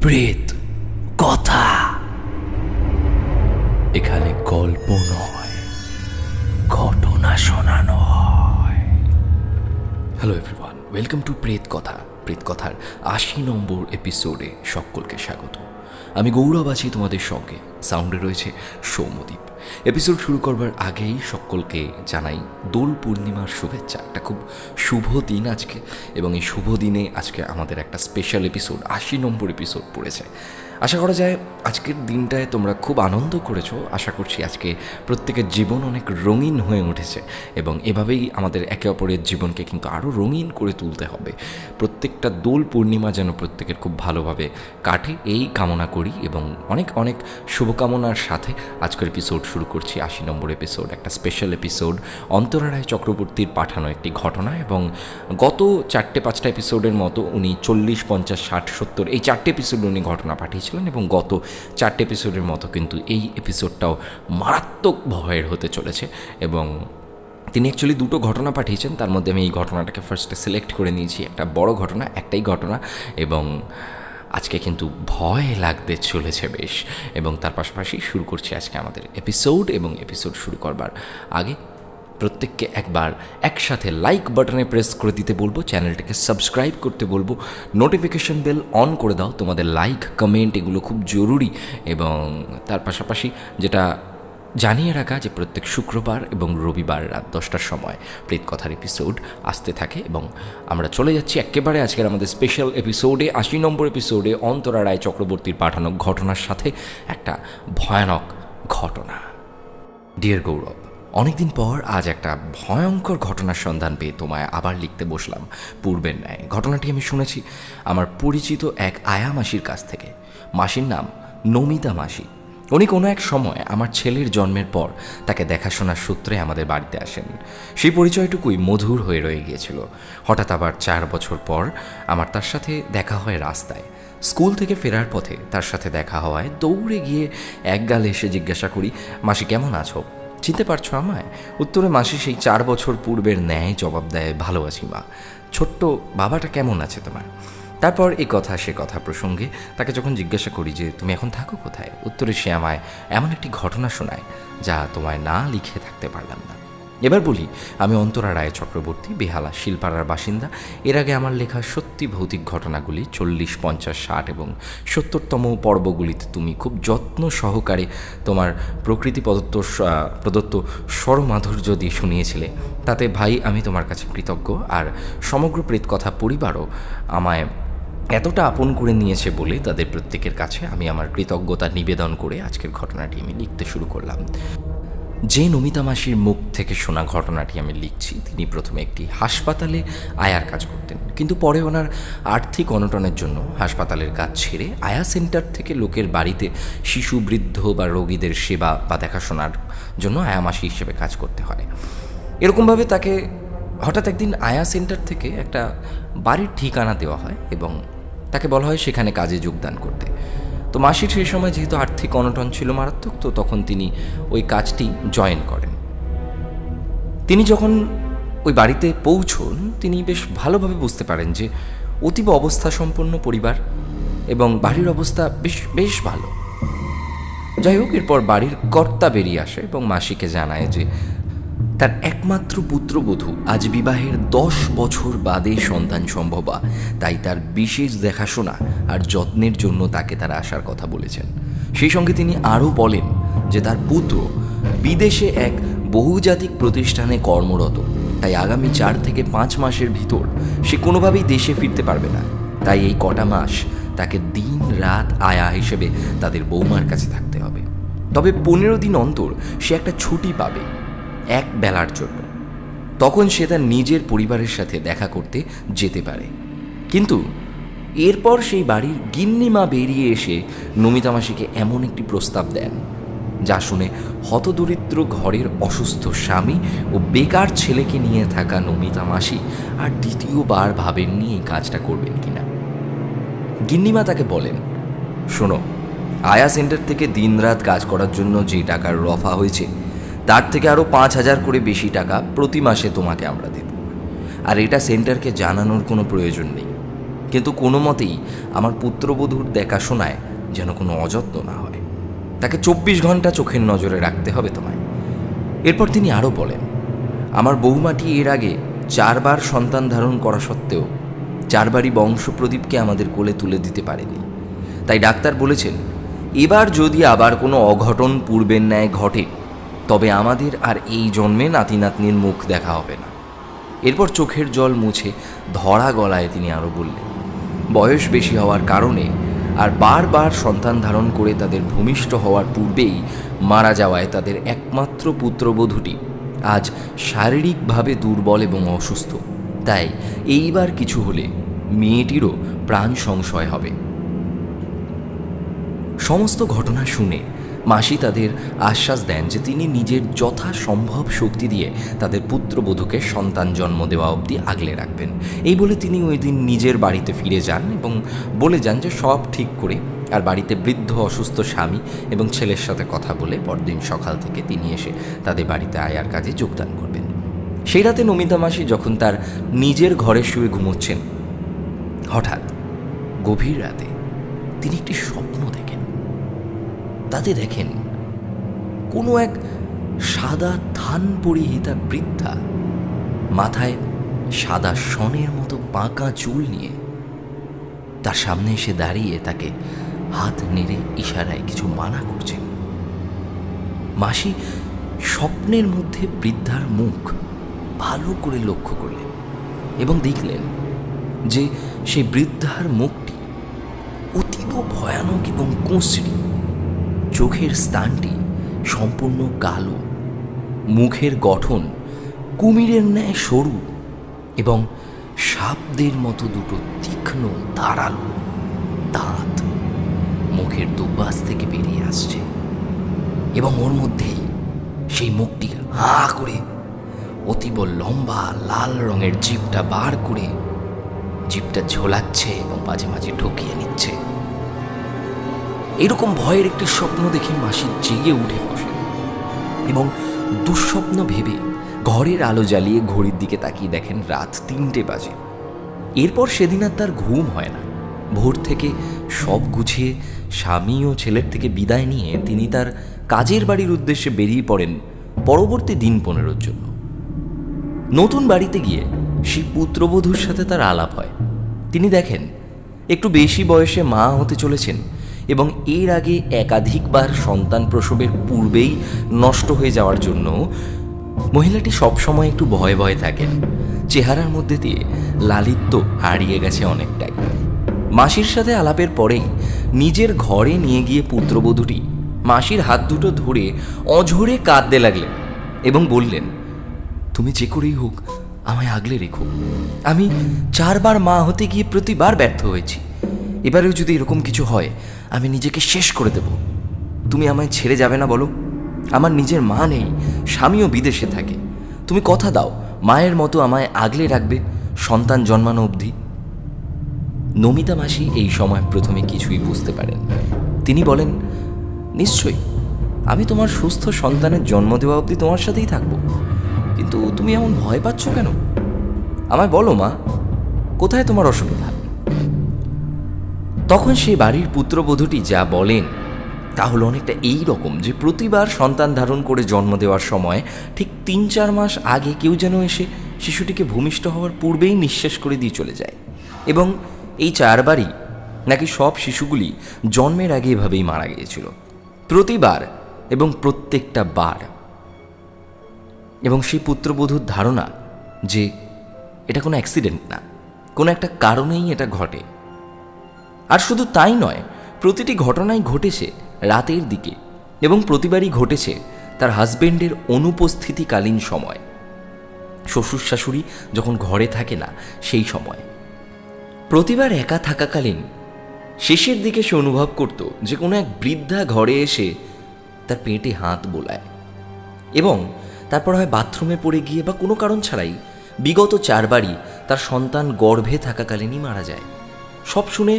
প্রেত কথা। এখানে গল্প নয়, ঘটনা শোনানো হয়। হ্যালো এভরিওয়ান, ওয়েলকাম টু প্রেত কথা। প্রেত কথার ৮০ নম্বর এপিসোডে সকলকে স্বাগত। আমি গৌরব আছি তোমাদের সঙ্গে, সাউন্ডে রয়েছে সৌম্যদীপ। এপিসোড শুরু করবার আগেই সকলকে জানাই দোল পূর্ণিমার শুভেচ্ছা। একটা খুব শুভ দিন আজকে, এবং এই শুভ দিনে আজকে আমাদের একটা স্পেশাল এপিসোড ৮০ নম্বর এপিসোড পড়েছে। আশা করা যায় আজকের দিনটায় তোমরা খুব আনন্দ করেছো। আশা করছি আজকে প্রত্যেকের জীবন অনেক রঙিন হয়ে উঠেছে, এবং এভাবেই আমাদের একে অপরের জীবনকে কিন্তু আরও রঙিন করে তুলতে হবে। প্রত্যেকটা দোল পূর্ণিমা যেন প্রত্যেকের খুব ভালোভাবে কাটে, এই কামনা করি, এবং অনেক অনেক শুভকামনার সাথে আজকের এপিসোড শুরু করছি। ৮০ নম্বর এপিসোড, একটা স্পেশাল এপিসোড, অন্তরা রায় চক্রবর্তীর পাঠানো একটি ঘটনা। এবং গত ৪-৫টা এপিসোডের মতো উনি ৪০, ৫০, ৬০, ৭০ এই 4টে এপিসোড উনি ঘটনা পাঠিয়েছিলেন, এবং গত 4টে এপিসোডের মতো কিন্তু এই এপিসোডটাও মারাত্মক ভয়ের হতে চলেছে। এবং তিনি অ্যাকচুয়ালি দুটো ঘটনা পাঠিয়েছেন, তার মধ্যে আমি এই ঘটনাটাকে ফার্স্টে সিলেক্ট করে নিয়েছি। একটা বড় ঘটনা, একটাই ঘটনা, এবং আজকে কিন্তু ভয় লাগতে চলেছে বেশ। এবং তার পাশাপাশি শুরু করছি আজকে আমাদের এপিসোড। এবং এপিসোড শুরু করবার আগে প্রত্যেককে একবার একসাথে লাইক বাটনে প্রেস করে দিতে বলবো, চ্যানেলটাকে সাবস্ক্রাইব করতে বলবো, নোটিফিকেশন বেল অন করে দাও। তোমাদের লাইক, কমেন্ট এগুলো খুব জরুরি। এবং তার পাশাপাশি যেটা জানিয়ে রাখা যে প্রত্যেক শুক্রবার এবং রবিবার রাত 10টার সময় প্রেত কথার এপিসোড আসতে থাকে। এবং আমরা চলে যাচ্ছি একেবারে আজকের আমাদের স্পেশাল এপিসোডে, ৮০ নম্বর এপিসোডে, অন্তরা রায় চক্রবর্তীর পাঠানো ঘটনার সাথে একটা ভয়ানক ঘটনা। ডিয়ার গৌরব, অনেকদিন পর আজ একটা ভয়ঙ্কর ঘটনার সন্ধান পেয়ে তোমায় আবার লিখতে বসলাম পূর্বের ন্যায়। ঘটনাটি আমি শুনেছি আমার পরিচিত এক আয়া মাসির কাছ থেকে। মাসির নাম নমিতা মাসি। উনি কোনো এক সময় আমার ছেলের জন্মের পর তাকে দেখাশোনার সূত্রে আমাদের বাড়িতে আসেন। সেই পরিচয়টুকুই মধুর হয়ে রয়ে গিয়েছিল। হঠাৎ আবার 4 বছর পর আমার তার সাথে দেখা হয় রাস্তায়। স্কুল থেকে ফেরার পথে তার সাথে দেখা হওয়ায় দৌড়ে গিয়ে একগালে এসে জিজ্ঞাসা করি, মাসি কেমন আছো? চিনতে পারছো আমায়? উত্তরে মাসি সেই 4 বছর পূর্বের ন্যায় জবাব দেয়, ভালো আছি মা। ছোট্ট বাবাটা কেমন আছে তোমার? তারপর এই কথা সে কথা প্রসঙ্গে তাকে যখন জিজ্ঞাসা করি যে তুমি এখন থাকো কোথায়, উত্তরে সে আমায় এমন একটি ঘটনা শোনায় যা তোমায় না লিখে থাকতে পারলাম না। এবার বলি, আমি অন্তরা রায় চক্রবর্তী, বেহালা শিলপাড়ার বাসিন্দা। এর আগে আমার লেখা সত্যি ভৌতিক ঘটনাগুলি 40, 50, 60 এবং 70তম পর্বগুলিতে তুমি খুব যত্ন সহকারে তোমার প্রকৃতি প্রদত্ত স্বরমাধুর্য দিয়ে শুনিয়েছিলে। তাতে ভাই আমি তোমার কাছে কৃতজ্ঞ। আর সমগ্র প্রেতকথা পরিবারও আমায় এতটা আপন করে নিয়েছে বলে তাদের প্রত্যেকের কাছে আমি আমার কৃতজ্ঞতা নিবেদন করে আজকের ঘটনাটি আমি লিখতে শুরু করলাম। যে নমিতা মাসির মুখ থেকে শোনা ঘটনাটি আমি লিখছি, তিনি প্রথমে একটি হাসপাতালে আয়ার কাজ করতেন, কিন্তু পরে ওনার আর্থিক অনটনের জন্য হাসপাতালের কাজ ছেড়ে আয়া সেন্টার থেকে লোকের বাড়িতে শিশু, বৃদ্ধ বা রোগীদের সেবা বা দেখাশোনার জন্য আয়া মাসি হিসেবে কাজ করতে হয়। এরকমভাবে তাকে হঠাৎ একদিন আয়া সেন্টার থেকে একটা বাড়ির ঠিকানা দেওয়া হয়, এবং তাকে বলা হয় সেখানে কাজে যোগদান করতে। তো মাসির সেই সময় যেহেতু আর্থিক অনটন ছিল মারাত্মক, তো তখন তিনি ওই কাজটি জয়েন করেন। তিনি যখন ওই বাড়িতে পৌঁছন, তিনি বেশ ভালোভাবে বুঝতে পারেন যে অতীব অবস্থা সম্পন্ন পরিবার, এবং বাড়ির অবস্থা বেশ বেশ ভালো। যাই হোক, এরপর বাড়ির কর্তা বেরিয়ে আসে এবং মাসিকে জানায় যে তার একমাত্র পুত্রবধূ আজ বিবাহের 10 বছর বাদে সন্তান সম্ভবা, তাই তার বিশেষ দেখাশোনা আর যত্নের জন্য তাকে তারা আসার কথা বলেছেন। সেই সঙ্গে তিনি আরও বলেন যে তার পুত্র বিদেশে এক বহুজাতিক প্রতিষ্ঠানে কর্মরত, তাই আগামী 4 থেকে 5 মাসের ভিতর সে কোনোভাবেই দেশে ফিরতে পারবে না। তাই এই কটা মাস তাকে দিন রাত আয়া হিসেবে তাদের বৌমার কাছে থাকতে হবে। তবে 15 দিন অন্তর সে একটা ছুটি পাবে, 1 বেলার জন্য। তখন সে তার নিজের পরিবারের সাথে দেখা করতে যেতে পারে। কিন্তু এরপর সেই বাড়ির গিন্নিমা বেরিয়ে এসে নমিতা মাসিকে এমন একটি প্রস্তাব দেন যা শুনে হতদরিদ্র ঘরের অসুস্থ স্বামী ও বেকার ছেলেকে নিয়ে থাকা নমিতা মাসি আর দ্বিতীয়বার ভাবেননি এই কাজটা করবেন কিনা। গিন্নিমা তাকে বলেন, শোনো, আয়া সেন্টার থেকে দিনরাত কাজ করার জন্য যে টাকার রফা হয়েছে তার থেকে আরও 5,000 করে বেশি টাকা প্রতি মাসে তোমাকে আমরা দেব। আর এটা সেন্টারকে জানানোর কোনো প্রয়োজন নেই। কিন্তু কোনো মতেই আমার পুত্রবধূর দেখাশোনায় যেন কোনো অযত্ন না হয়। তাকে 24 ঘন্টা চোখের নজরে রাখতে হবে তোমায়। এরপর তিনি আরও বলেন, আমার বৌমাটি এর আগে 4 বার সন্তান ধারণ করা সত্ত্বেও 4 বারই বংশপ্রদীপকে আমাদের কোলে তুলে দিতে পারেনি। তাই ডাক্তার বলেছেন, এবার যদি আবার কোনো অঘটন পূর্বের ন্যায় ঘটে তবে আমাদের আর এই জন্মে নাতি নাতনির মুখ দেখা হবে না। এরপর চোখের জল মুছে ধরা গলায় তিনি আরও বললেন, বয়স বেশি হওয়ার কারণে আর বারবার সন্তান ধারণ করে তাদের ভূমিষ্ঠ হওয়ার পূর্বেই মারা যাওয়ায় তাদের একমাত্র পুত্রবধূটি আজ শারীরিকভাবে দুর্বল এবং অসুস্থ। তাই এইবার কিছু হলে মেয়েটিরও প্রাণ সংশয় হবে। সমস্ত ঘটনা শুনে মাসি তাদের আশ্বাস দেন যে তিনি নিজের যথাসম্ভব শক্তি দিয়ে তাদের পুত্রবধূকে সন্তান জন্ম দেওয়া অবধি আগলে রাখবেন। এই বলে তিনি ওই দিন নিজের বাড়িতে ফিরে যান এবং বলে যান যে সব ঠিক করে আর বাড়িতে বৃদ্ধ অসুস্থ স্বামী এবং ছেলের সাথে কথা বলে পরদিন সকাল থেকে তিনি এসে তাদের বাড়িতে আয়ার কাজে যোগদান করবেন। সেই রাতে নমিতা মাসি যখন তার নিজের ঘরে শুয়ে ঘুমোচ্ছেন, হঠাৎ গভীর রাতে তিনি একটি স্বপ্ন দেখেন। তাতে দেখেন কোনো এক সাদা থান পরিহিতা বৃদ্ধা মাথায় সাদা শনের মতো বাঁকা চুল নিয়ে তার সামনে এসে দাঁড়িয়ে তাকে হাত নেড়ে ইশারায় কিছু মানা করছেন। মাসি স্বপ্নের মধ্যে বৃদ্ধার মুখ ভালো করে লক্ষ্য করলেন এবং দেখলেন যে সেই বৃদ্ধার মুখটি অতীব ভয়ানক এবং কুঁচড়ি। চোখের স্থানটি সম্পূর্ণ কালো, মুখের গঠন কুমিরের ন্যায় সরু এবং সাপদের মতো দুটো তীক্ষ্ণ ধারালো দাঁত মুখের দুপাশ থেকে বেরিয়ে আসছে এবং ওর মধ্যেই সেই মুখটি হাঁ করে অতীব লম্বা লাল রঙের জিভটা বার করে জিভটা ঝোলাচ্ছে এবং মাঝে মাঝে ঢুকিয়ে নিচ্ছে। এরকম ভয়ের একটি স্বপ্ন দেখে মাসি জেগে উঠে বসেন এবং দুঃস্বপ্ন ভেবে ঘরের আলো জ্বালিয়ে ঘড়ির দিকে তাকিয়ে দেখেন রাত 3টে বাজে। এরপর সেদিন আর তার ঘুম হয় না। ভোর থেকে সব গুছিয়ে স্বামী ও ছেলের থেকে বিদায় নিয়ে তিনি তার কাজের বাড়ির উদ্দেশ্যে বেরিয়ে পড়েন পরবর্তী দিন 15 জন্য। নতুন বাড়িতে গিয়ে সেই পুত্রবধূর সাথে তার আলাপ হয়। তিনি দেখেন একটু বেশি বয়সে মা হতে চলেছেন এবং এর আগে একাধিকবার সন্তান প্রসবের পূর্বেই নষ্ট হয়ে যাওয়ার জন্য মহিলাটি সবসময় একটু ভয়ে ভয়ে থাকেন। চেহারার মধ্যে দিয়ে লালিত্য হারিয়ে গেছে অনেকটাই। মাসির সাথে আলাপের পরেই নিজের ঘরে নিয়ে গিয়ে পুত্রবধূটি মাসির হাত দুটো ধরে অঝরে কাঁদতে লাগলেন এবং বললেন, তুমি যে করেই হোক আমায় আগলে রেখো। আমি 4 বার মা হতে গিয়ে প্রতিবার ব্যর্থ হয়েছি। এবারেও যদি এরকম কিছু হয় আমি নিজেকে শেষ করে দেব। তুমি আমায় ছেড়ে যাবে না বলো? আমার নিজের মা নেই, স্বামীও বিদেশে থাকে। তুমি কথা দাও মায়ের মতো আমায় আগলে রাখবে সন্তান জন্মানো অবধি। নমিতা মাসি এই সময় প্রথমে কিছুই বুঝতে পারেন। তিনি বলেন, নিশ্চয়ই, আমি তোমার সুস্থ সন্তানের জন্ম দেওয়া অবধি তোমার সাথেই থাকবো। কিন্তু তুমি এমন ভয় পাচ্ছ কেন? আমায় বলো মা, কোথায় তোমার অসুবিধা? তখন সেই বাড়ির পুত্রবধূটি যা বলেন তা হলো অনেকটা এই রকম যে প্রতিবার সন্তান ধারণ করে জন্ম দেওয়ার সময় ঠিক 3-4 মাস আগে কেউ যেন এসে শিশুটিকে ভূমিষ্ঠ হওয়ার পূর্বেই নিঃশেষ করে দিয়ে চলে যায় এবং এই 4 বারই নাকি সব শিশুগুলি জন্মের আগে এভাবেই মারা গিয়েছিল প্রতিবার এবং প্রত্যেকটা বার। এবং সেই পুত্রবধূর ধারণা যে এটা কোনো অ্যাক্সিডেন্ট না, কোনো একটা কারণেই এটা ঘটে। আর শুধু তাই নয়, প্রতিটি ঘটনাই ঘটেছে রাতের দিকে এবং প্রতিবারই ঘটেছে তার হাজবেন্ডের অনুপস্থিতিকালীন সময়, শ্বশুর শাশুড়ি যখন ঘরে থাকে না সেই সময়। প্রতিবার একা থাকাকালীন শেষের দিকে সে অনুভব করত যে কোনো এক বৃদ্ধা ঘরে এসে তার পেটে হাত বোলায় এবং তারপর হয় বাথরুমে পড়ে গিয়ে বা কোনো কারণ ছাড়াই বিগত 4 বারই তার সন্তান গর্ভে থাকাকালীনই মারা যায়। সব শুনে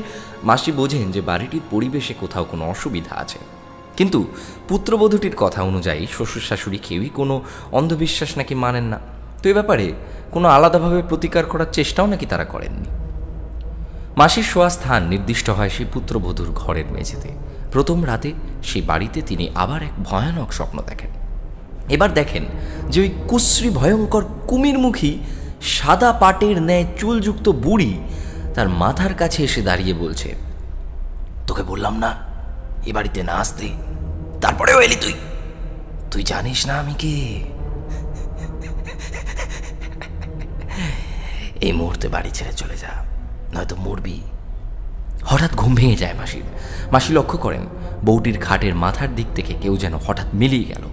মাসি বোঝেন যে বাড়িটির পরিবেশে কোথাও কোনো অসুবিধা আছে, কিন্তু পুত্রবধূটির কথা অনুযায়ী শ্বশুর শাশুড়ি কেউই কোনো অন্ধবিশ্বাস নাকি মানেন না। তো এ ব্যাপারে কোনো আলাদাভাবে প্রতিকার করার চেষ্টাও নাকি তারা করেননি। মাসির শোয়া স্থান নির্দিষ্ট হয় সেই পুত্রবধূর ঘরের মেঝেতে। প্রথম রাতে সেই বাড়িতে তিনি আবার এক ভয়ানক স্বপ্ন দেখেন। এবার দেখেন যে ওই কুশ্রী ভয়ঙ্কর কুমিরমুখী সাদা পাটের ন্যায় চুলযুক্ত বুড়ি তার মাথার কাছে এসে দাঁড়িয়ে বলছে, তোকে বললাম না এ বাড়িতে না আসতে, তারপরেও এলি তুই। তুই জানিস না আমি কে? এই মুহূর্তে বাড়ি ছেড়ে চলে যা, নয়তো মরবি। হঠাৎ ঘুম ভেঙে যায় মাসির। মাসি লক্ষ্য করেন বউটির খাটের মাথার দিক থেকে কেউ যেন হঠাৎ মিলিয়ে গেল।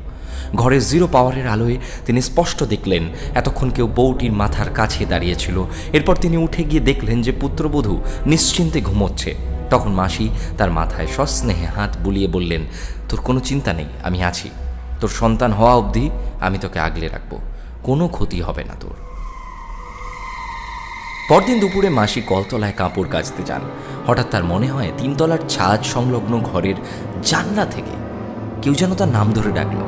ঘরের জিরো পাওয়ারের আলোয় তিনি স্পষ্ট দেখলেন এতক্ষণ কেউ বউটির মাথার কাছে দাঁড়িয়েছিল। এরপর তিনি উঠে গিয়ে দেখলেন যে পুত্রবধূ নিশ্চিন্তে ঘুমোচ্ছে। তখন মাসি তার মাথায় সস্নেহে হাত বুলিয়ে বললেন, তোর কোনো চিন্তা নেই, আমি আছি। তোর সন্তান হওয়া অবধি আমি তোকে আগলে রাখবো, কোনো ক্ষতি হবে না তোর। পরদিন দুপুরে মাসি কলতলায় কাপড় কাচতে যান। হঠাৎ তার মনে হয় 3 তলার ছাদ সংলগ্ন ঘরের জানলা থেকে কেউ যেন তার নাম ধরে ডাকল,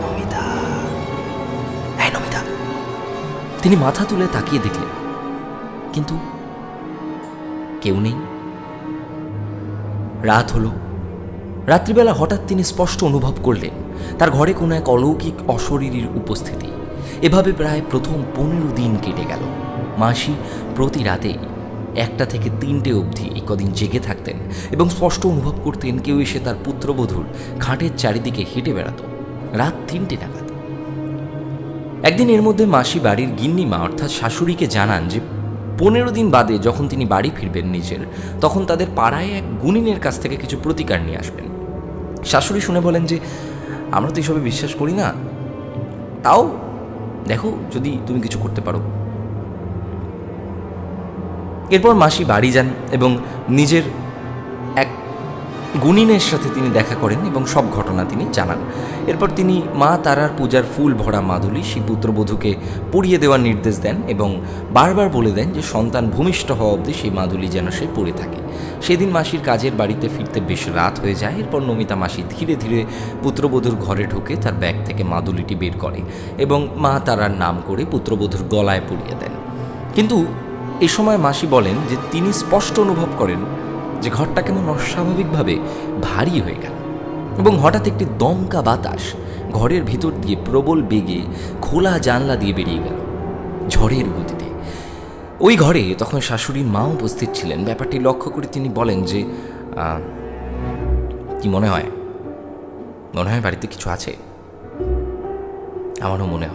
নমিতা, হ্যাঁ নমিতা। তিনি মাথা তুলে তাকিয়ে দেখলেন, কিন্তু কেউ নেই। রাত হলো। রাত্রিবেলা হঠাৎ তিনি স্পষ্ট অনুভব করলেন তার ঘরে কোনো এক অলৌকিক অশরীরীর উপস্থিতি। এভাবে প্রায় প্রথম 15 দিন কেটে গেল। মাসি প্রতি রাতেই 1টা থেকে 3টে অবধি এই কদিন জেগে থাকতেন এবং স্পষ্ট অনুভব করতেন কেউ এসে তার পুত্রবধূর খাটের চারিদিকে হেঁটে বেড়াত। রাত 3টে নাগাদ একদিন এর মধ্যে মাসি বাড়ির গিন্নিমা অর্থাৎ শাশুড়িকে জানান যে 15 দিন বাদে যখন তিনি বাড়ি ফিরবেন নিজের, তখন তাদের পাড়ায় এক গুণিনের কাছ থেকে কিছু প্রতিকার নিয়ে আসবেন। শাশুড়ি শুনে বলেন যে আমরা তো এসবে বিশ্বাস করি না, তাও দেখো যদি তুমি কিছু করতে পারো। এরপর মাসি বাড়ি যান এবং নিজের এক গুণিনের সাথে তিনি দেখা করেন এবং সব ঘটনা তিনি জানান। এরপর তিনি মা তারার পূজার ফুল ভরা মাদুলি সেই পুত্রবধূকে পরিয়ে দেওয়ার নির্দেশ দেন এবং বারবার বলে দেন যে সন্তান ভূমিষ্ঠ হওয়া অবধি সেই মাদুলি যেন সে পরে থাকে। সেদিন মাসির কাজের বাড়িতে ফিরতে বেশ রাত হয়ে যায়। এরপর নমিতা মাসি ধীরে ধীরে পুত্রবধূর ঘরে ঢুকে তার ব্যাগ থেকে মাদুলিটি বের করে এবং মা তারার নাম করে পুত্রবধূর গলায় পরিয়ে দেন। কিন্তু এ সময় মাসি বলেন যে তিনি স্পষ্ট অনুভব করেন যে ঘরটা কেমন অস্বাভাবিকভাবে ভারী হয়ে গেল এবং হঠাৎ একটি দমকা বাতাস ঘরের ভিতর দিয়ে প্রবল বেগে খোলা জানলা দিয়ে বেরিয়ে গেল ঝড়ের গতিতে। ওই ঘরে তখন শাশুড়ির মা উপস্থিত ছিলেন। ব্যাপারটি লক্ষ্য করে তিনি বলেন যে কি মনে হয় বাড়িতে কিছু আছে? আমারও মনে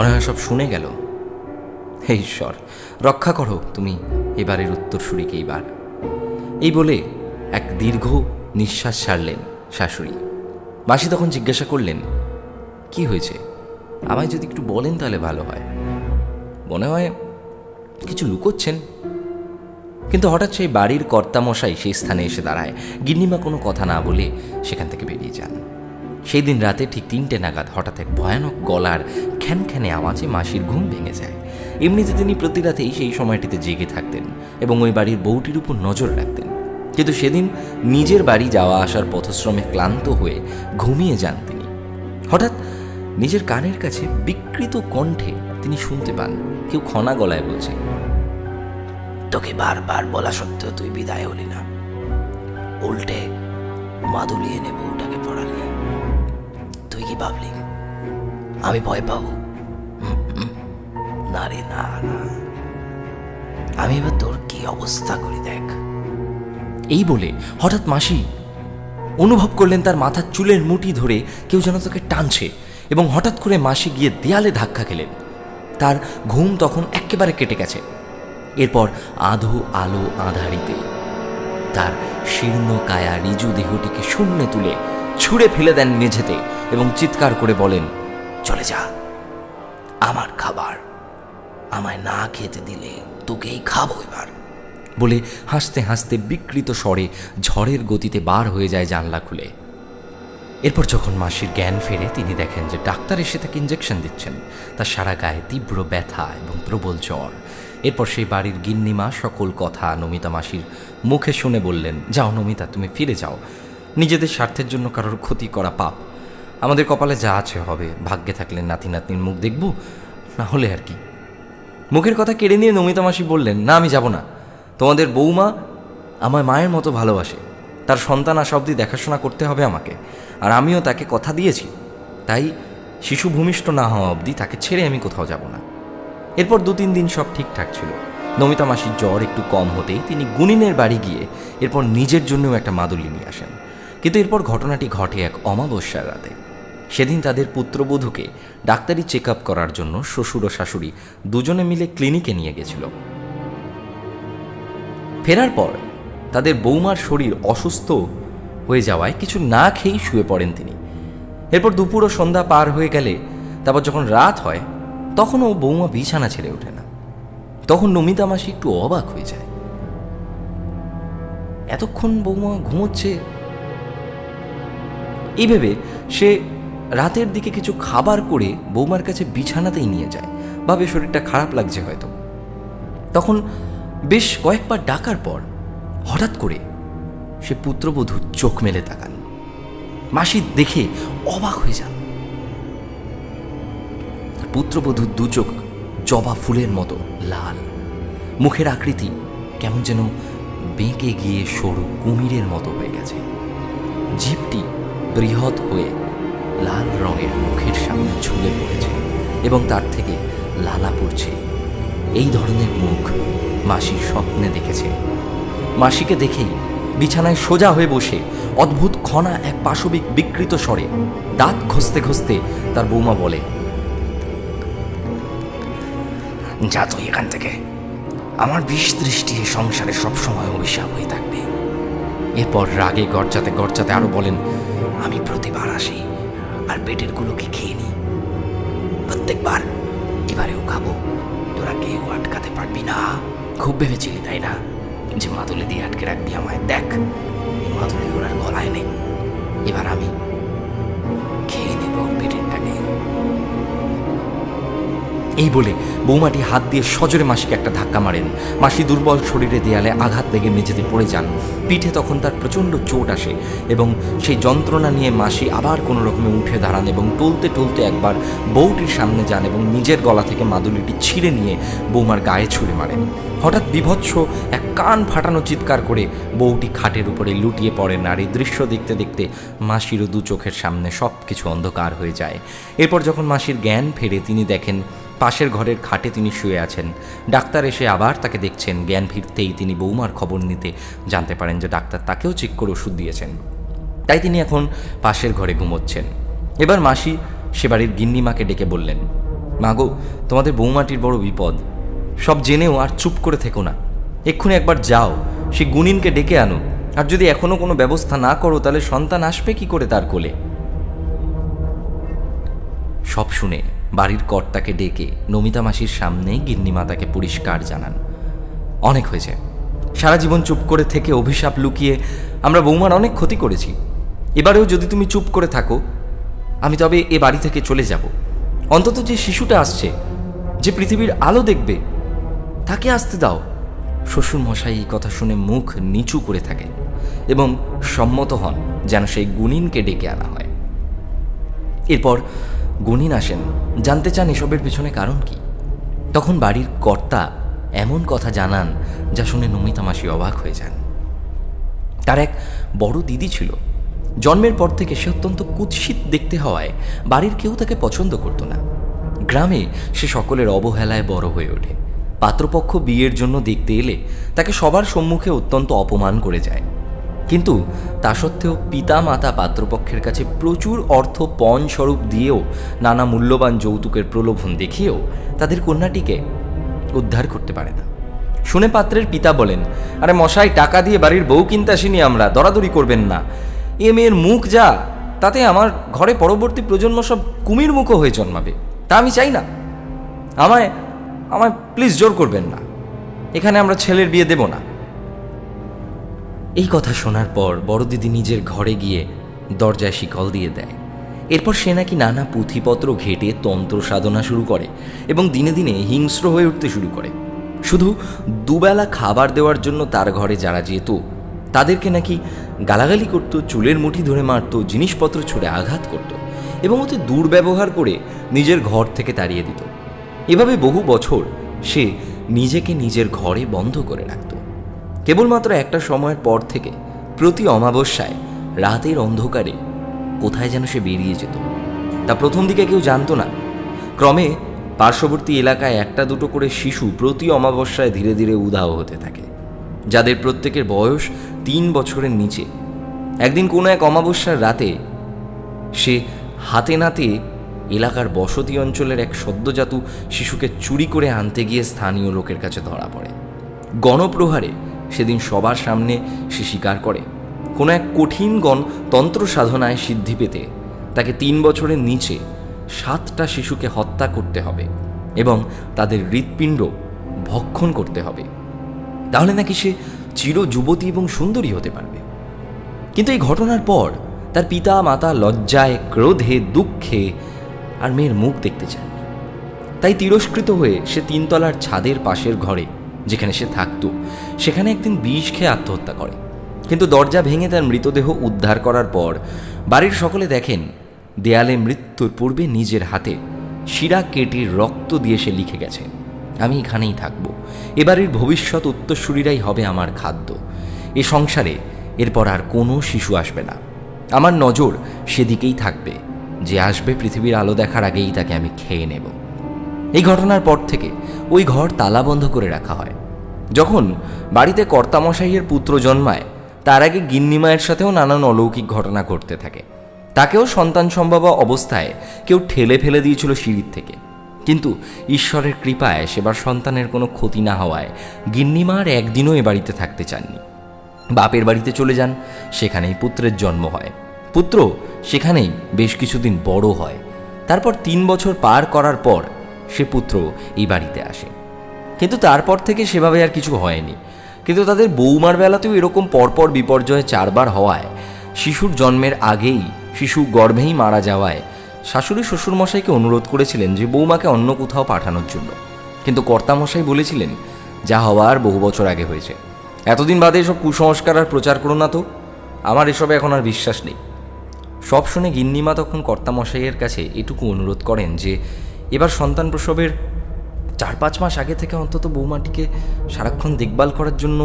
হয় সব শুনে গেল। হে ঈশ্বর, রক্ষা করো তুমি এবারের উত্তরসূরিকে এইবার। এই বলে এক দীর্ঘ নিঃশ্বাস ছাড়লেন শাশুড়ি। মাসি তখন জিজ্ঞাসা করলেন, কি হয়েছে? আমায় যদি একটু বলেন তাহলে ভালো হয়। মনে হয় কিছু লুকোচ্ছেন। কিন্তু হঠাৎ সেই বাড়ির কর্তামশাই সেই স্থানে এসে দাঁড়ায়। গিন্নিমা কোনো কথা না বলে সেখান থেকে বেরিয়ে যান। সেই দিন রাতে ঠিক 3টে নাগাদ হঠাৎ এক ভয়ানক গলার খ্যানখ্যানে আওয়াজে মাসির ঘুম ভেঙে যায়। এমনিতে তিনি প্রতি রাতেই সেই সময়টিতে জেগে থাকতেন এবং ওই বাড়ির বউটির উপর নজর রাখতেন। কিন্তু সেদিন নিজের বাড়ি যাওয়া আসার পথশ্রমে ক্লান্ত হয়ে ঘুমিয়ে যান তিনি। হঠাৎ নিজের কানের কাছে বিকৃত কণ্ঠে তিনি শুনতে পান কেউ খনা গলায় বলছে, তোকে বারবার বলা সত্ত্বেও তুই বিদায় হলি না, উল্টে মাদুলি এনে বউটাকে পড়ালি। তুই কি ভাবলি আমি ভয় পাবো? না রে, না না, আমি এবার তোর কি অবস্থা করি দেখ। এই বলে হঠাৎ মাসি অনুভব করলেন তার মাথার চুলের মুঠি ধরে কেউ যেন তাকে টানছে এবং হঠাৎ করে মাসি গিয়ে দেয়ালে ধাক্কা খেলেন। তার ঘুম তখন একেবারে কেটে গেছে। এরপর আধো আলো আঁধারিতে তার শীর্ণ কায়া রিজু দেহটিকে শূন্যে তুলে ছুঁড়ে ফেলে দেন মেঝেতে এবং চিৎকার করে বলেন, চলে যা, আমার খাবার আমায় না খেতে দিলে তোকেই খাবো এবার। বলে হাসতে হাসতে বিকৃত স্বরে ঝড়ের গতিতে বার হয়ে যায় জানলা খুলে। এরপর যখন মাসির জ্ঞান ফেরে তিনি দেখেন যে ডাক্তার এসে তাকে ইঞ্জেকশন দিচ্ছেন। তার সারা গায়ে তীব্র ব্যথা এবং প্রবল জ্বর। এরপর সেই বাড়ির গিন্নিমা সকল কথা নমিতা মাসির মুখে শুনে বললেন, যাও নমিতা, তুমি ফিরে যাও। নিজেদের স্বার্থের জন্য কারোর ক্ষতি করা পাপ। আমাদের কপালে যা আছে হবে, ভাগ্যে থাকলে নাতি নাতনির মুখ দেখব, না হলে আর কি। মুখের কথা কেড়ে নিয়ে নমিতা মাসি বললেন, না আমি যাব না। তোমাদের বৌমা আমার মায়ের মতো ভালোবাসে, তার সন্তান আসা অবধি দেখাশোনা করতে হবে আমাকে, আর আমিও তাকে কথা দিয়েছি, তাই শিশু ভূমিষ্ঠ না হওয়া অবধি তাকে ছেড়ে আমি কোথাও যাব না। এরপর 2-3 দিন সব ঠিকঠাক ছিল। নমিতা মাসির জ্বর একটু কম হতেই তিনি গুনিনের বাড়ি গিয়ে এরপর নিজের জন্যও একটা মাদুলি নিয়ে আসেন। কিন্তু এরপর ঘটনাটি ঘটে এক অমাবস্যার রাতে। সেদিন তাদের পুত্রবধূকে ডাক্তারি চেক আপ করার জন্য শ্বশুর ও শাশুড়ি দুজনে মিলে ক্লিনিকে নিয়ে গেছিল। ফেরার পর তাদের বৌমার শরীর অসুস্থ হয়ে যাওয়ায় কিছু না খেয়েই শুয়ে পড়েন তিনি। এরপর দুপুর ও সন্ধ্যা পার হয়ে গেলে তারপর যখন রাত হয় তখনও বৌমা বিছানা ছেড়ে ওঠে না। তখন নমিতা মাসি একটু অবাক হয়ে যায়, এতক্ষণ বৌমা ঘুমোচ্ছে। এই ভেবে সে রাতের দিকে কিছু খাবার করে বৌমার কাছে বিছানাতেই নিয়ে যায়, ভাবে শরীরটা খারাপ লাগছে হয়তো। তখন বেশ কয়েকবার ডাকার পর হঠাৎ করে সে পুত্রবধূ চোখ মেলে তাকান। মাসি দেখে অবাক হয়ে যান। পুত্রবধূর দু চোখ জবা ফুলের মতো লাল, মুখের আকৃতি কেমন যেন বেঁকে গিয়ে সরু কুমিরের মতো হয়ে গেছে। জিভটি বৃহৎ হয়ে লাল রঙের মুখের সামনে ঝুলে পড়েছে এবং তার থেকে লালা পড়ছে। এই ধরনের মুখ মাসি স্বপ্নে দেখেছে। মাসিকে দেখেই বিছানায় সোজা হয়ে বসে অদ্ভুত খনা এক পাশবিক বিকৃত স্বরে দাঁত ঘষতে ঘষতে তার বৌমা বলে, যা তুই এখান থেকে, আমার বিষ দৃষ্টি এ সংসারে সবসময় অভিশাপ হয়ে থাকবে। এরপর রাগে গর্জাতে গর্জাতে আরো বলেন, আমি প্রতিবার আসি আর পেটের গুলোকে খেয়ে নিই, প্রত্যেকবার, এবারেও খাবো, তোরা কেউ আটকাতে পারবি না। খুব ভেবেছিলি তাই না যে মাদুলি দিয়ে আটকে রাখবি আমায়? দেখ, এই মাদুলি ওর আর গলায় নেই, এবার আমি খেয়ে নেব ওর পেটেরটাকে। এই বলে বৌমাটি হাত দিয়ে সজোরে মাসিকে একটা ধাক্কা মারেন। মাসি দুর্বল শরীরে দেয়ালে আঘাত লেগে মেঝেতে পড়ে যান। পিঠে তখন তার প্রচণ্ড চোট আসে এবং সেই যন্ত্রণা নিয়ে মাসি আবার কোনো রকমে উঠে দাঁড়ান এবং টলতে টলতে একবার বউটির সামনে যান এবং নিজের গলা থেকে মাদুলিটি ছিঁড়ে নিয়ে বৌমার গায়ে ছুঁড়ে মারেন। হঠাৎ বিভৎস এক কান ফাটানো চিৎকার করে বউটি খাটের উপরে লুটিয়ে পড়েন। আর এই দৃশ্য দেখতে দেখতে মাসিরও দু চোখের সামনে সব কিছু অন্ধকার হয়ে যায়। এরপর যখন মাসির জ্ঞান ফেরে তিনি দেখেন পাশের ঘরের খাটে তিনি শুয়ে আছেন। ডাক্তার এসে আবার তাকে দেখছেন। জ্ঞান ফিরতেই তিনি বৌমার খবর নিতে জানতে পারেন যে ডাক্তার তাকেও চেক করে ওষুধ দিয়েছেন, তাই তিনি এখন পাশের ঘরে ঘুমোচ্ছেন। এবার মাসি সে বাড়ির গিন্নিমাকে ডেকে বললেন, মাগো, তোমাদের বৌমাটির বড় বিপদ, সব জেনেও আর চুপ করে থেকো না, এক্ষুনি একবার যাও, সে গুনিনকে ডেকে আনো, আর যদি এখনো কোনো ব্যবস্থা না করো তাহলে সন্তান আসবে কি করে তার কোলে। সব শুনে বাড়ির কর্তাকে ডেকে নমিতা মাসির সামনেই গিন্নিমা তাকে পরিষ্কার জানান, অনেক হয়েছে, সারা জীবন চুপ করে থেকে অভিশাপ লুকিয়ে আমরা বৌমার অনেক ক্ষতি করেছি। এবারেও যদি তুমি চুপ করে থাকো আমি তবে এ বাড়ি থেকে চলে যাব। অন্তত যে শিশুটা আসছে, যে পৃথিবীর আলো দেখবে, তাকে আসতে দাও। শ্বশুর মশাই এই কথা শুনে মুখ নিচু করে থাকেন এবং সম্মত হন যেন সেই গুনিনকে ডেকে আনা হয়। এরপর গুনিন আসেন, জানতে চান এসবের পেছনে কারণ কি। তখন বাড়ির কর্তা এমন কথা জানান যা শুনে নমিতা মাসি অবাক হয়ে যান। তার এক বড় দিদি ছিল, জন্মের পর থেকে সে অত্যন্ত কুৎসিত দেখতে হওয়ায় বাড়ির কেউ তাকে পছন্দ করত না। গ্রামে সে সকলের অবহেলায় বড় হয়ে ওঠে। পাত্রপক্ষ বিয়ের জন্য দেখতে এলে তাকে সবার সম্মুখে অত্যন্ত অপমান করে যায়। কিন্তু তা সত্ত্বেও পিতা মাতা পাত্রপক্ষের কাছে প্রচুর অর্থ পণ স্বরূপ দিয়েও, নানা মূল্যবান যৌতুকের প্রলোভন দেখিয়েও তাদের কন্যাটিকে উদ্ধার করতে পারে না। শুনে পাত্রের পিতা বলেন, আরে মশাই, টাকা দিয়ে বাড়ির বউ কিনতে আসিনি আমরা, দরাদরি করবেন না। এ মেয়ের মুখ যা, তাতে আমার ঘরে পরবর্তী প্রজন্ম সব কুমির মুখও হয়ে জন্মাবে, তা আমি চাই না। আমায় আমায় প্লিজ জোর করবেন না, এখানে আমরা ছেলের বিয়ে দেব না। এই কথা শোনার পর বড় দিদি নিজের ঘরে গিয়ে দরজায় শিকল দিয়ে দেয়। এরপর সে নাকি নানা পুঁথিপত্র ঘেটে তন্ত্র সাধনা শুরু করে এবং দিনে দিনে হিংস্র হয়ে উঠতে শুরু করে। শুধু দুবেলা খাবার দেওয়ার জন্য তার ঘরে যারা যেত তাদেরকে নাকি গালাগালি করত, চুলের মুঠি ধরে মারত, জিনিসপত্র ছুঁড়ে আঘাত করত এবং ওতে দুর্ব্যবহার করে নিজের ঘর থেকে তাড়িয়ে দিত। এভাবে বহু বছর সে নিজেকে নিজের ঘরে বন্ধ করে রাখত। কেবলমাত্র একটা সময়ের পর থেকে প্রতি অমাবস্যায় রাতের অন্ধকারে কোথায় যেন সে বেরিয়ে যেত। তা প্রথম দিকে কেউ জানতো না। ক্রমে পার্শ্ববর্তী এলাকায় একটা দুটো করে শিশু প্রতি অমাবস্যায় ধীরে ধীরে উধাও হতে থাকে, যাদের প্রত্যেকের বয়স 3 বছরের নিচে। একদিন কোনো এক অমাবস্যার রাতে সে হাতে নাতে এলাকার বসতি অঞ্চলের এক সদ্যজাত শিশুকে চুরি করে আনতে গিয়ে স্থানীয় লোকের কাছে ধরা পড়ে। গণপ্রহারে সেদিন সবার সামনে সে স্বীকার করে কোনো এক কঠিন তন্ত্র সাধনায় সিদ্ধি পেতে তাকে 3 বছরের নিচে 7টা শিশুকে হত্যা করতে হবে এবং তাদের হৃৎপিণ্ড ভক্ষণ করতে হবে, তাহলে নাকি সে চির যুবতী এবং সুন্দরী হতে পারবে। কিন্তু এই ঘটনার পর তার পিতা মাতা লজ্জায়, ক্রোধে, দুঃখে আর মেয়ের মুখ দেখতে চাননি। তাই তিরস্কৃত হয়ে সে 3 তলার ছাদের পাশের ঘরে যেখানে সে থাকত সেখানে একদিন বিষ খেয়ে আত্মহত্যা করে। কিন্তু দরজা ভেঙে তার মৃতদেহ উদ্ধার করার পর বাড়ির সকলে দেখেন দেয়ালে মৃত্যুর পূর্বে নিজের হাতে শিরা কেটে রক্ত দিয়ে সে লিখে গেছে, আমি এখানেই থাকব, এবারের ভবিষ্যৎ উত্তরসূরিরাই হবে আমার খাদ্য, এ সংসারে এরপর আর কোনো শিশু আসবে না, আমার নজর সেদিকেই থাকবে, যে আসবে পৃথিবীর আলো দেখার আগেই তাকে আমি খেয়ে নেব। এই ঘটনার পর থেকে ওই ঘর তালাবন্ধ করে রাখা হয়। যখন বাড়িতে কর্তামশাইয়ের পুত্র জন্মায় তার আগে গিন্নিমায়ের সাথেও নানান অলৌকিক ঘটনা ঘটতে থাকে। তাকেও সন্তান সম্ভবা অবস্থায় কেউ ঠেলে ফেলে দিয়েছিল সিঁড়ির থেকে, কিন্তু ঈশ্বরের কৃপায় সেবার সন্তানের কোনো ক্ষতি না হওয়ায় গিন্নিমার একদিনও এ বাড়িতে থাকতে চাননি। বাপের বাড়িতে চলে যান, সেখানেই পুত্রের জন্ম হয়। পুত্র সেখানেই বেশ কিছুদিন বড় হয়। তারপর 3 বছর পার করার পর সে পুত্র এই বাড়িতে আসে। কিন্তু তারপর থেকে সেভাবে আর কিছু হয়নি। কিন্তু তাদের বৌমার বেলাতেও এরকম পরপর বিপর্যয় 4 বার হওয়ায়, শিশুর জন্মের আগেই শিশু গর্ভেই মারা যাওয়ায় শাশুড়ি শ্বশুরমশাইকে অনুরোধ করেছিলেন যে বৌমাকে অন্য কোথাও পাঠানোর জন্য। কিন্তু কর্তামশাই বলেছিলেন, যা হওয়ার বহু বছর আগে হয়েছে, এতদিন বাদে এসব কুসংস্কার আর প্রচার করো না তো, আমার এসবে এখন আর বিশ্বাস নেই। সব শুনে গিন্নিমা তখন কর্তামশাইয়ের কাছে এটুকু অনুরোধ করেন যে এবার সন্তান প্রসবের 4-5 মাস আগে থেকে অন্তত বৌমাটিকে সারাক্ষণ দেখভাল করার জন্য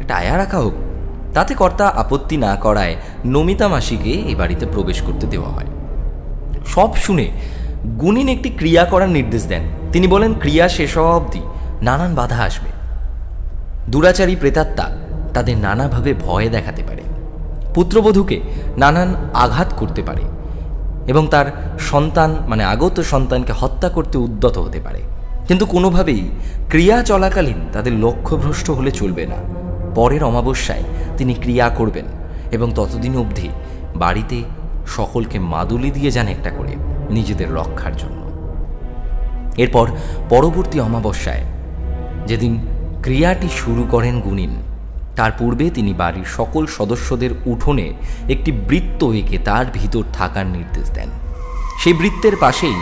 একটা আয়া রাখা হোক। তাতে কর্তা আপত্তি না করায় নমিতা মাসিকে এই বাড়িতে প্রবেশ করতে দেওয়া হয়। সব শুনে গুনিন একটি ক্রিয়া করার নির্দেশ দেন। তিনি বলেন, ক্রিয়া শেষ হওয়া অবধি নানান বাধা আসবে। দুরাচারী প্রেতাত্মা তাদের নানাভাবে ভয় দেখাতে পারে, পুত্রবধূকে নানান আঘাত করতে পারে এবং তার সন্তান মানে আগত সন্তানকে হত্যা করতে উদ্যত হতে পারে। কিন্তু কোনোভাবেই ক্রিয়া চলাকালীন তাদের লক্ষ্যভ্রষ্ট হলে চলবে না। পরের অমাবস্যায় তিনি ক্রিয়া করবেন এবং ততদিন অবধি বাড়িতে সকলকে মাদুলি দিয়ে যান একটা করে নিজেদের রক্ষার জন্য। এরপর পরবর্তী অমাবস্যায় যেদিন ক্রিয়াটি শুরু করেন গুনিন, তার পূর্বে তিনি বাড়ির সকল সদস্যদের উঠোনে একটি বৃত্ত এঁকে তার ভিতর থাকার নির্দেশ দেন। সেই বৃত্তের পাশেই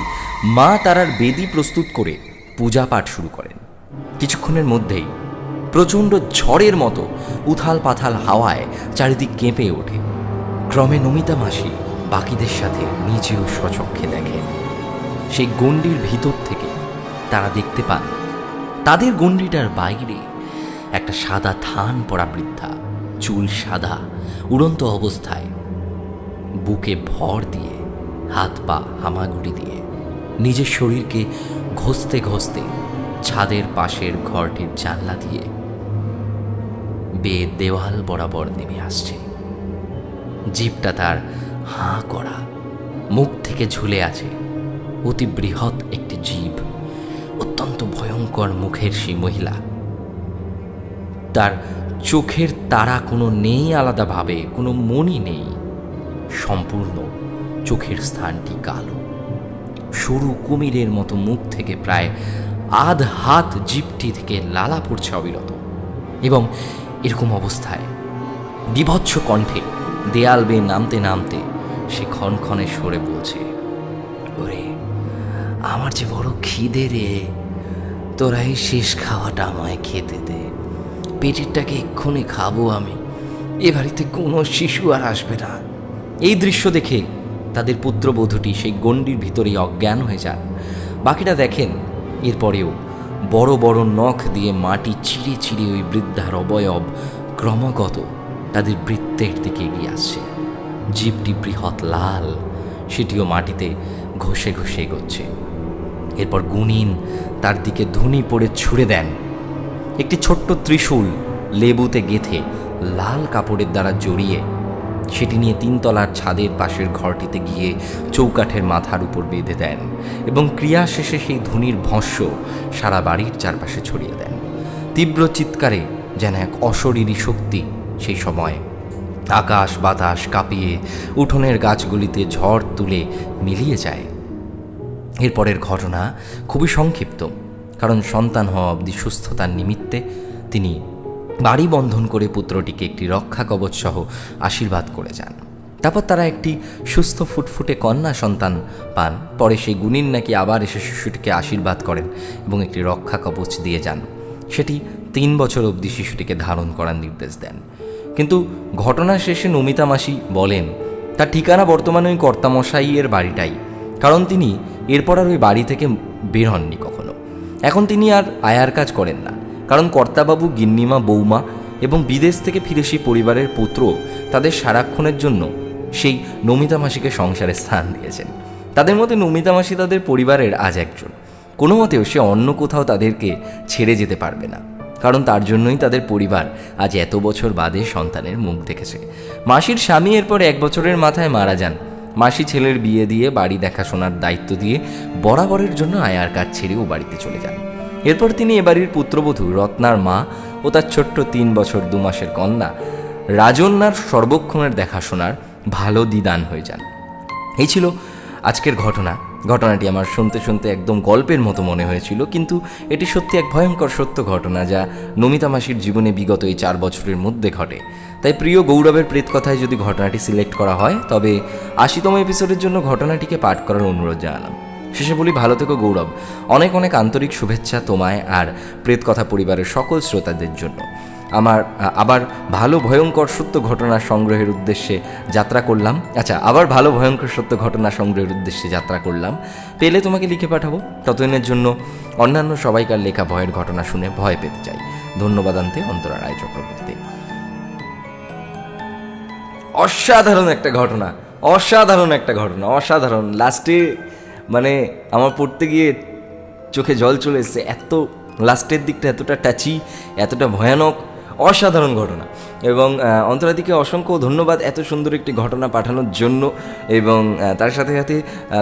মা তারার বেদি প্রস্তুত করে পূজা পাঠ শুরু করেন। কিছুক্ষণের মধ্যেই প্রচণ্ড ঝড়ের মতো উথাল পাথাল হাওয়ায় চারিদিক কেঁপে ওঠে। ক্রমে নমিতা মাসি বাকিদের সাথে নিজেও স্বচক্ষে দেখেন। সেই গণ্ডির ভিতর থেকে তারা দেখতে পান তাদের গণ্ডিটার বাইরে একটা সাদা থান পরা বৃদ্ধা, চুল সাদা, উড়ন্ত অবস্থায়, বুকে ভর দিয়ে, হাত পা হামাগুড়ি দিয়ে নিজের শরীরকে ঘষতে ঘষতে ছাদের পাশের ঘরটির জানলা দিয়ে বেয়ে দেওয়াল বরাবর নেমে আসছে। জিভটা তার হাঁ করা, মুখ থেকে ঝুলে আছে অতি বৃহৎ একটি জিভ। অত্যন্ত ভয়ঙ্কর মুখের সেই মহিলা, তার চোখের তারা কোনো নেই আলাদাভাবে, কোনো মনি নেই, সম্পূর্ণ চোখের স্থানটি কালো। সরু কুমিরের মতো মুখ থেকে প্রায় আধ হাত জিভটি থেকে লালা পড়ছে অবিরত। এবং এরকম অবস্থায় বিভৎস কণ্ঠে দেয়াল বেয়ে নামতে নামতে সে ক্ষণক্ষণে সরে বলছে, ওরে আমার যে বড় খিদে রে, তোরা এই শেষ খাওয়াটা আমায় খেতে দে, পেটেরটাকে এক্ষুনি খাবো আমি, এ বাড়িতে কোনো শিশু আর আসবে না। এই দৃশ্য দেখে তাদের পুত্রবধূটি সেই গণ্ডির ভিতরেই অজ্ঞান হয়ে যান। বাকিটা দেখেন এরপরেও বড় বড় নখ দিয়ে মাটি চিরে চিরে ওই বৃদ্ধার অবয়ব ক্রমাগত তাদের বৃত্তের দিকে এগিয়ে আসছে। জীবটি বৃহৎ লাল, সেটিও মাটিতে ঘষে ঘষে এগোচ্ছে। এরপর গুনিন তার দিকে ধুনি পড়ে ছুঁড়ে দেন একটি ছোট্ট ত্রিশূল, লেবুতে গেঁথে লাল কাপড়ের দ্বারা জড়িয়ে সেটি নিয়ে 3 তলার ছাদের পাশের ঘরটিতে গিয়ে চৌকাঠের মাথার উপর বেঁধে দেন এবং ক্রিয়া শেষে সেই ধুনির ভস্য সারা বাড়ির চারপাশে ছড়িয়ে দেন। তীব্র চিৎকারে যেন এক অশরীরী শক্তি সেই সময় আকাশ বাতাস কাঁপিয়ে উঠোনের গাছগুলিতে ঝড় তুলে মিলিয়ে যায়। এরপরের ঘটনা খুবই সংক্ষিপ্ত, কারণ সন্তান হওয়া অবধি সুস্থতার নিমিত্তে তিনি বাড়ি বন্ধন করে পুত্রটিকে একটি রক্ষা কবচ সহ আশীর্বাদ করে যান। তারপর তারা একটি সুস্থ ফুটফুটে কন্যা সন্তান পান। পরে সেই গুণিন নাকি আবার এসে শিশুটিকে আশীর্বাদ করেন এবং একটি রক্ষা কবচ দিয়ে যান। সেটি 3 বছর অবধি শিশুটিকে ধারণ করার নির্দেশ দেন। কিন্তু ঘটনার শেষে নমিতা মাসি বলেন তার ঠিকানা বর্তমানে ওই কর্তামশাইয়ের বাড়িটাই, কারণ তিনি এরপর আর ওই বাড়ি থেকে বের হননি কখনো। এখন তিনি আর আয়ার কাজ করেন না, কারণ কর্তাবাবু, গিন্নিমা, বৌমা এবং বিদেশ থেকে ফিরে সেই পরিবারের পুত্র তাদের সারাক্ষণের জন্য সেই নমিতা মাসিকে সংসারে স্থান দিয়েছেন। তাদের মধ্যে নমিতা মাসি তাদের পরিবারের আজ একজন। কোনো মতেও সে অন্য কোথাও তাদেরকে ছেড়ে যেতে পারবে না, কারণ তার জন্যই তাদের পরিবার আজ এত বছর বাদে সন্তানের মুখ দেখেছে। মাসির স্বামী এরপর 1 বছরের মাথায় মারা যান। মাসি ছেলের বিয়ে দিয়ে বাড়ি দেখাশোনার দায়িত্ব দিয়ে বরাবরের জন্য আয়ার কাজ ছেড়ে ও বাড়িতে চলে যান। এরপর তিনি এ বাড়ির পুত্রবধূ রত্নার মা ও তার ছোট্ট 3 বছর 2 মাসের কন্যা রাজন্যার সর্বক্ষণের দেখাশোনার ভালো দিদান হয়ে যান। এই ছিল আজকের ঘটনা। ঘটনাটি আমার শুনতে শুনতে একদম গল্পের মতো মনে হয়েছিল, কিন্তু এটি সত্যি এক ভয়ঙ্কর সত্য ঘটনা যা নমিতা মাসির জীবনে বিগত এই 4 বছরের মধ্যে ঘটে। তাই প্রিয় গৌরবের প্রেতকথায় যদি ঘটনাটি সিলেক্ট করা হয়, তবে 80তম এপিসোডের জন্য ঘটনাটিকে পাঠ করার অনুরোধ জানালাম। শেষে বলি, ভালো থেকো গৌরব। অনেক অনেক আন্তরিক শুভেচ্ছা তোমায় আর প্রেতকথা পরিবারের সকল শ্রোতাদের জন্য। আমার আবার ভালো ভয়ঙ্কর সত্য ঘটনা সংগ্রহের উদ্দেশ্যে যাত্রা করলাম। আবার ভালো ভয়ঙ্কর সত্য ঘটনা সংগ্রহের উদ্দেশ্যে যাত্রা করলাম। পেলে তোমাকে লিখে পাঠাবো। ততদিনের জন্য অন্যান্য সবাইকার লেখা ভয়ের ঘটনা শুনে ভয় পেতে চাই। ধন্যবাদ আনতে অন্তরা রায় চক্রবর্তী। অসাধারণ একটা ঘটনা, অসাধারণ। লাস্টে মানে আমার পড়তে গিয়ে চোখে জল চলে এসছে। এত লাস্টের দিকটা এতটা টাচি, এতটা ভয়ানক, অসাধারণ ঘটনা। এবং অন্তরাদিকে অসংখ্য ধন্যবাদ এত সুন্দর একটি ঘটনা পাঠানোর জন্য। এবং তার সাথে সাথে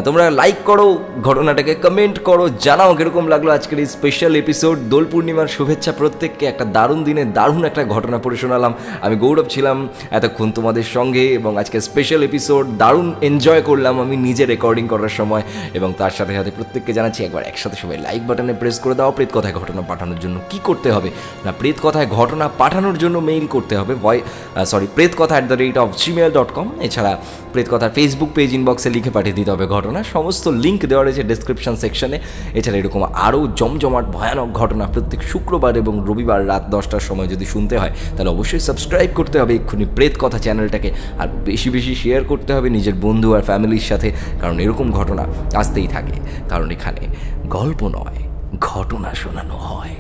তোমরা লাইক করো, ঘটনাটাকে কমেন্ট করো, জানাও কীরকম লাগলো আজকের এই স্পেশাল এপিসোড। দোল পূর্ণিমার শুভেচ্ছা প্রত্যেককে। একটা দারুণ দিনে দারুণ একটা ঘটনা পড়ে শোনালাম। আমি গৌরব ছিলাম এতক্ষণ তোমাদের সঙ্গে, এবং আজকে স্পেশাল এপিসোড দারুণ এনজয় করলাম আমি নিজে রেকর্ডিং করার সময়। এবং তার সাথে সাথে প্রত্যেককে জানাচ্ছি একবার একসাথে সবাই লাইক বাটনে প্রেস করে দাও। প্রেত কথায় ঘটনা পাঠানোর জন্য কি করতে হবে না, প্রেত কথায় ঘটনা পাঠানোর জন্য মেইল করতে হবে pretkotha@gmail.com। এছাড়া প্রেতকথার ফেসবুক পেজ ইনবক্সে লিখে পাঠিয়ে দিতে হবে ঘটনা। সমস্ত লিঙ্ক দেওয়া রয়েছে ডেসক্রিপশন সেকশনে। এছাড়া এরকম আরও জমজমাট ভয়ানক ঘটনা প্রত্যেক শুক্রবার এবং রবিবার রাত 10টার সময় যদি শুনতে হয়, তাহলে অবশ্যই সাবস্ক্রাইব করতে হবে এক্ষুনি প্রেতকথা চ্যানেলটাকে। আর বেশি বেশি শেয়ার করতে হবে নিজের বন্ধু আর ফ্যামিলির সাথে, কারণ এরকম ঘটনা আসতেই থাকে। কারণ এখানে গল্প নয়, ঘটনা শোনানো হয়।